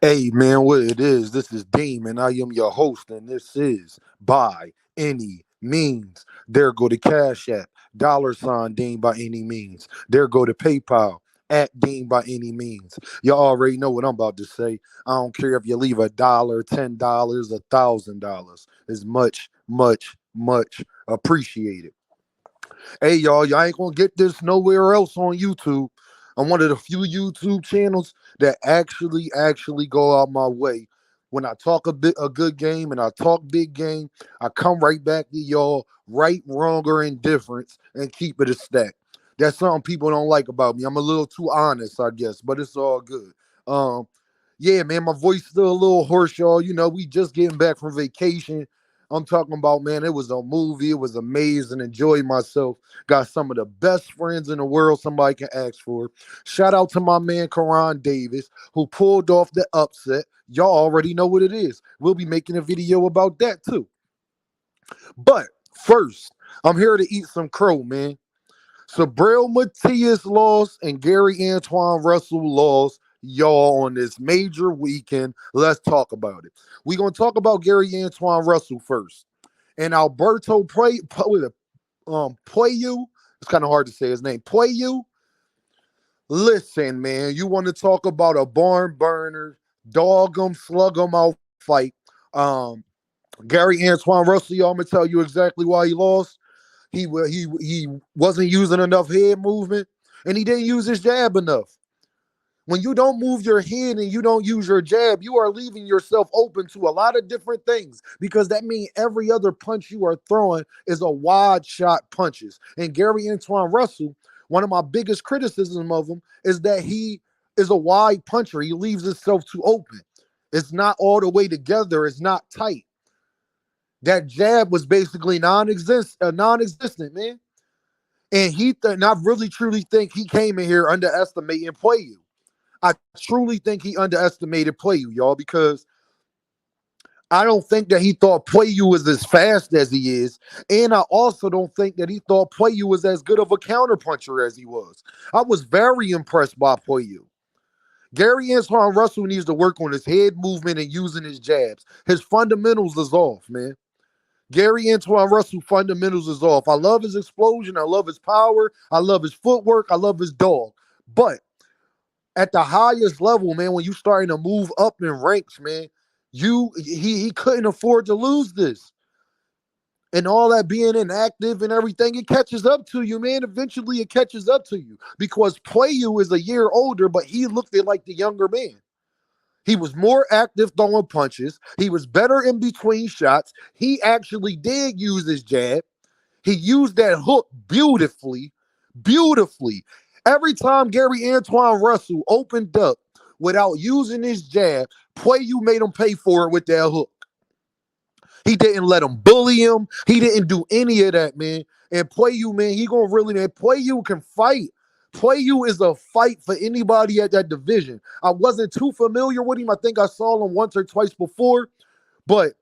Hey man, what it is? This is Demon. I am your host, and this is By Any Means. There go to Cash App, $ Dean by any means. There go to PayPal at Dean by any means. Y'all already know what I'm about to say. I don't care if you leave $1, $10, $1,000. It's much appreciated. Hey y'all ain't gonna get this nowhere else on YouTube. I'm one of the few YouTube channels that actually go out my way. When I talk a good game and I talk big game, I come right back to y'all, right, wrong, or indifference, and keep it a stack. That's something people don't like about me. I'm a little too honest, I guess, but it's all good. Um, yeah, man, my voice still a little hoarse, y'all. You know, we just getting back from vacation. I'm talking about, man, it was a movie. It was amazing. Enjoyed myself. Got some of the best friends in the world somebody can ask for. Shout out to my man, Karan Davis, who pulled off the upset. Y'all already know what it is. We'll be making a video about that, too. But first, I'm here to eat some crow, man. Subriel Matias lost and Gary Antoine Russell lost, y'all, on this major weekend. Let's talk about it. We're going to talk about Gary Antoine Russell first. And Puello, it's kind of hard to say his name. Puello, listen, man, you want to talk about a barn burner, dog 'em, slug 'em out fight. Um, Gary Antoine Russell, y'all, I'm going to tell you exactly why he lost. He wasn't using enough head movement, and he didn't use his jab enough. When you don't move your head and you don't use your jab, you are leaving yourself open to a lot of different things, because that means every other punch you are throwing is a wide shot punches. And Gary Antoine Russell, one of my biggest criticisms of him is that he is a wide puncher. He leaves himself too open. It's not all the way together. It's not tight. That jab was basically non-existent, man. And I really truly think he came in here underestimating Puello. I truly think he underestimated Puello, y'all, because I don't think that he thought Puello was as fast as he is, and I also don't think that he thought Puello was as good of a counterpuncher as he was. I was very impressed by Puello. Gary Antoine Russell needs to work on his head movement and using his jabs. His fundamentals is off, man. Gary Antoine Russell fundamentals is off. I love his explosion. I love his power. I love his footwork. I love his dog. But at the highest level, man, when you starting to move up in ranks, man, he couldn't afford to lose this. And all that being inactive and everything, it catches up to you, man. Eventually it catches up to you, because Puello is a year older, but he looked like the younger man. He was more active throwing punches. He was better in between shots. He actually did use his jab. He used that hook beautifully, beautifully. Every time Gary Antoine Russell opened up without using his jab, Puello made him pay for it with that hook. He didn't let him bully him. He didn't do any of that, man. And Puello, man, he gonna really, man, Puello can fight. Puello is a fight for anybody at that division. I wasn't too familiar with him. I think I saw him once or twice before, but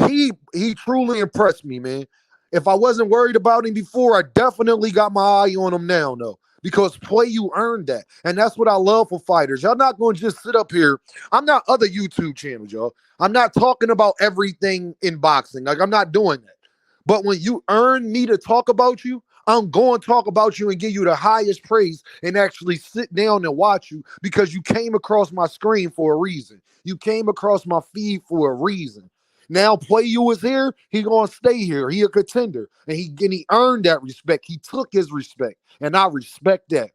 he truly impressed me, man. If I wasn't worried about him before, I definitely got my eye on him now, though, because Puello earned that. And that's what I love for fighters. Y'all not going to just sit up here. I'm not other YouTube channels, y'all. I'm not talking about everything in boxing. Like, I'm not doing that. But when you earn me to talk about you, I'm going to talk about you and give you the highest praise and actually sit down and watch you, because you came across my screen for a reason. You came across my feed for a reason. Now Puello is here. He gonna stay here. He a contender, and he earned that respect. He took his respect, and I respect that.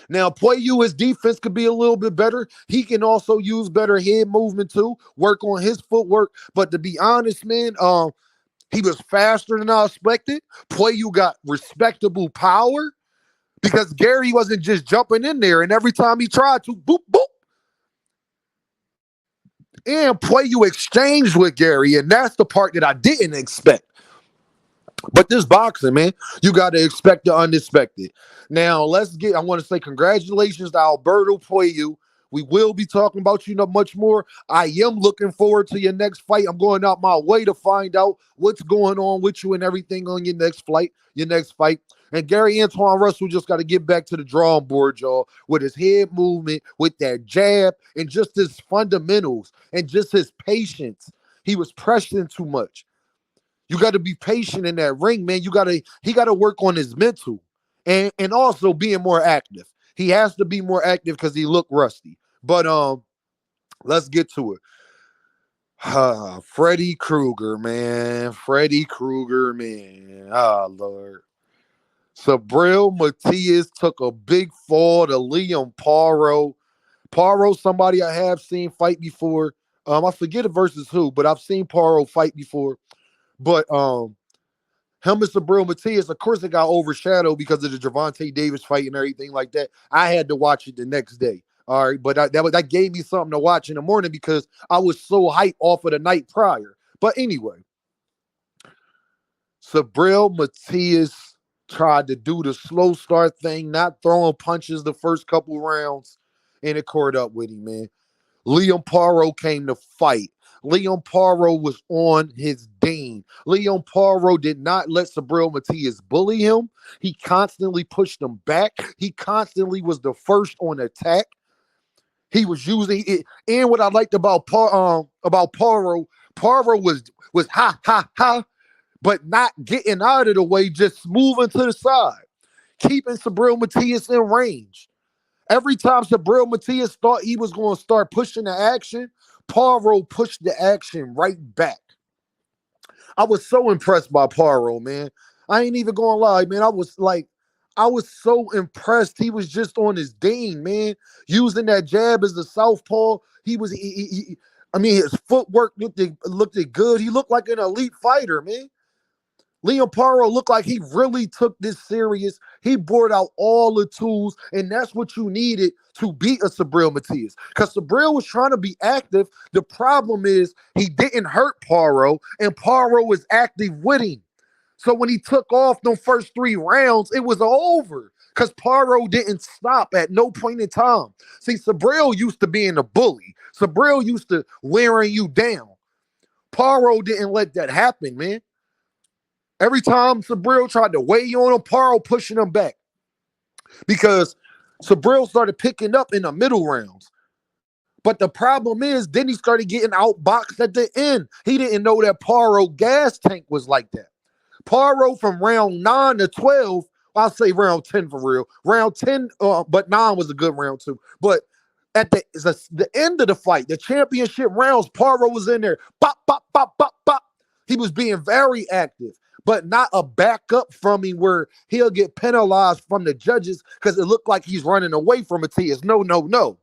Now Puello, his defense could be a little bit better. He can also use better head movement too. Work on his footwork. But to be honest, man, he was faster than I expected. Puello got respectable power, because Gary wasn't just jumping in there, and every time he tried to, boop boop. And Puello exchanged with Gary, and that's the part that I didn't expect. But this boxing, man, you got to expect the unexpected. Now, I want to say congratulations to Alberto Puello. We will be talking about you much more. I am looking forward to your next fight. I'm going out my way to find out what's going on with you and everything on your next fight. And Gary Antoine Russell just got to get back to the drawing board, y'all, with his head movement, with that jab, and just his fundamentals and just his patience. He was pressing too much. You got to be patient in that ring, man. He got to work on his mental and also being more active. He has to be more active because he looked rusty. But let's get to it. Freddy Krueger, man. Freddy Krueger, man. Ah, Lord. Subriel Matias took a big fall to liamparo. Paro, somebody I have seen fight before. I forget it versus who, but I've seen Paro fight before. But him and Subriel Matias, of course, it got overshadowed because of the Gervonta Davis fight and everything like that. I had to watch it the next day. All right, but that gave me something to watch in the morning because I was so hyped off of the night prior. But anyway, Subriel Matias tried to do the slow start thing, not throwing punches the first couple rounds, and it caught up with him, man. Liamparo came to fight. Liamparo was on his dame. Liamparo did not let Subriel Matias bully him. He constantly pushed him back. He constantly was the first on attack. He was using it. And what I liked about Paro was ha ha ha, but not getting out of the way, just moving to the side, keeping Subriel Matias in range. Every time Subriel Matias thought he was going to start pushing the action, Paro pushed the action right back. I was so impressed by Paro, man. I ain't even going to lie, man. I was so impressed. He was just on his dame, man. Using that jab as the southpaw. I mean, his footwork looked good. He looked like an elite fighter, man. Liamparo looked like he really took this serious. He brought out all the tools, and that's what you needed to beat a Subriel Matias. Because Subriel was trying to be active. The problem is he didn't hurt Paro, and Paro was active with him. So when he took off them first 3 rounds, it was over. Because Paro didn't stop at no point in time. See, Subriel used to being a bully. Subriel used to wearing you down. Paro didn't let that happen, man. Every time Subriel tried to weigh on him, Paro pushing him back. Because Subriel started picking up in the middle rounds. But the problem is, then he started getting outboxed at the end. He didn't know that Paro gas tank was like that. Paro from round 9 to 12, I'll say round 10 for real. Round 10, but 9 was a good round too. But at the end of the fight, the championship rounds, Paro was in there. Bop, bop, bop, bop, bop. He was being very active, but not a backup from him where he'll get penalized from the judges because it looked like he's running away from Matias. No, no, no.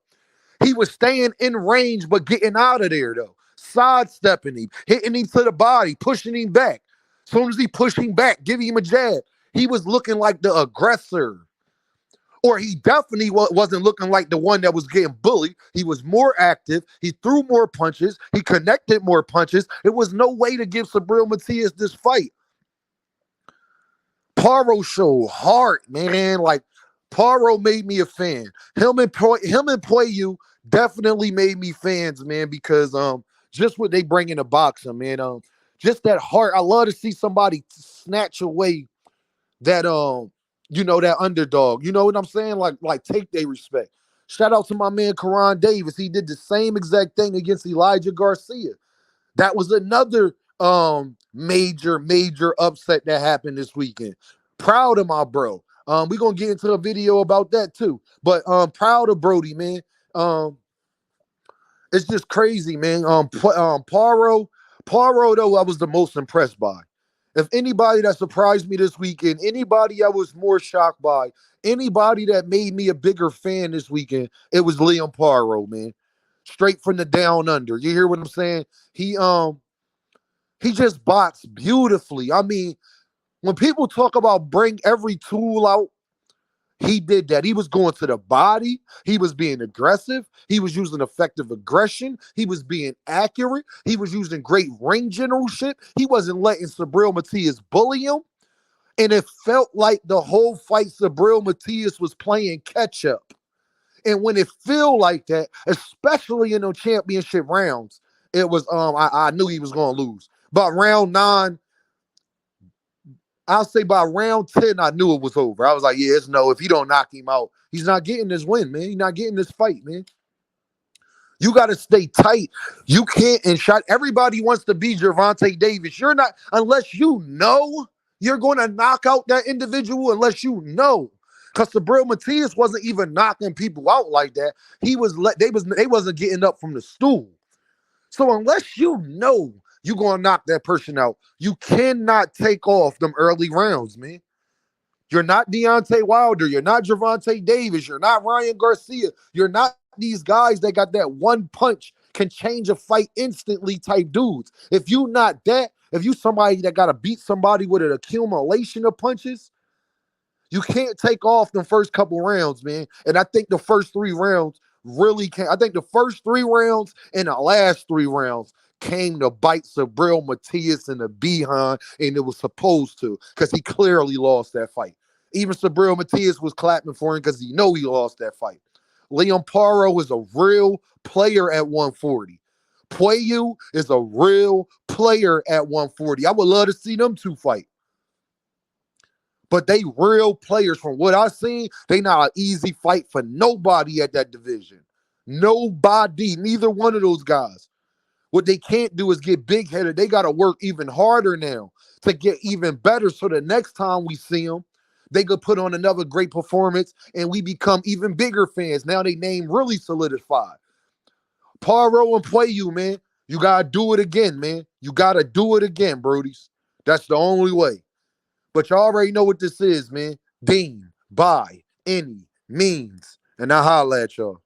He was staying in range, but getting out of there, though. Sidestepping him, hitting him to the body, pushing him back. As soon as he pushed him back, giving him a jab, he was looking like the aggressor. Or he definitely wasn't looking like the one that was getting bullied. He was more active. He threw more punches. He connected more punches. It was no way to give Subriel Matias this fight. Paro showed heart, man. Like, Paro made me a fan. Him and Puello definitely made me fans, man, because just what they bring in the boxing, man. Just that heart. I love to see somebody snatch away that that underdog. You know what I'm saying? Like take their respect. Shout out to my man Karan Davis. He did the same exact thing against Elijah Garcia. That was another major upset that happened this weekend. Proud of my bro. We're gonna get into a video about that too. But proud of Brody, man. It's just crazy, man. Paro though, I was the most impressed by. If anybody that surprised me this weekend, anybody I was more shocked by, anybody that made me a bigger fan this weekend, it was Liamparo, man. Straight from the down under. You hear what I'm saying? He just boxed beautifully. I mean, when people talk about bring every tool out, he did that. He was going to the body. He was being aggressive. He was using effective aggression. He was being accurate. He was using great ring generalship. He wasn't letting Subriel Matias bully him. And it felt like the whole fight Subriel Matias was playing catch up. And when it feel like that, especially in those championship rounds, it was I knew he was going to lose. But round 9, I'll say by round 10, I knew it was over. I was like, yeah, it's no. If he don't knock him out, he's not getting this win, man. He's not getting this fight, man. You got to stay tight. You can't and shot. Everybody wants to be Gervonta Davis. You're not, unless you know you're going to knock out that individual, unless you know. Because Subriel Matias wasn't even knocking people out like that. They wasn't getting up from the stool. So unless you know you're going to knock that person out, you cannot take off them early rounds, man. You're not Deontay Wilder. You're not Gervonta Davis. You're not Ryan Garcia. You're not these guys that got that one punch can change a fight instantly type dudes. If you not that, if you somebody that got to beat somebody with an accumulation of punches, you can't take off the first couple rounds, man. And I think the first 3 rounds really can. I think the first 3 rounds and the last 3 rounds came to bite Subriel Matias in the behind, and it was supposed to, because he clearly lost that fight. Even Subriel Matias was clapping for him because he know he lost that fight. Liamparo is a real player at 140. Puello is a real player at 140. I would love to see them two fight. But they real players. From what I've seen, they not an easy fight for nobody at that division. Nobody, neither one of those guys. What they can't do is get big-headed. They got to work even harder now to get even better, so the next time we see them, they could put on another great performance and we become even bigger fans. Now they name really solidified. Paro and Puello, man, you got to do it again, man. You got to do it again, Brodies. That's the only way. But you already know what this is, man. Dean, by any means. And I holla at y'all.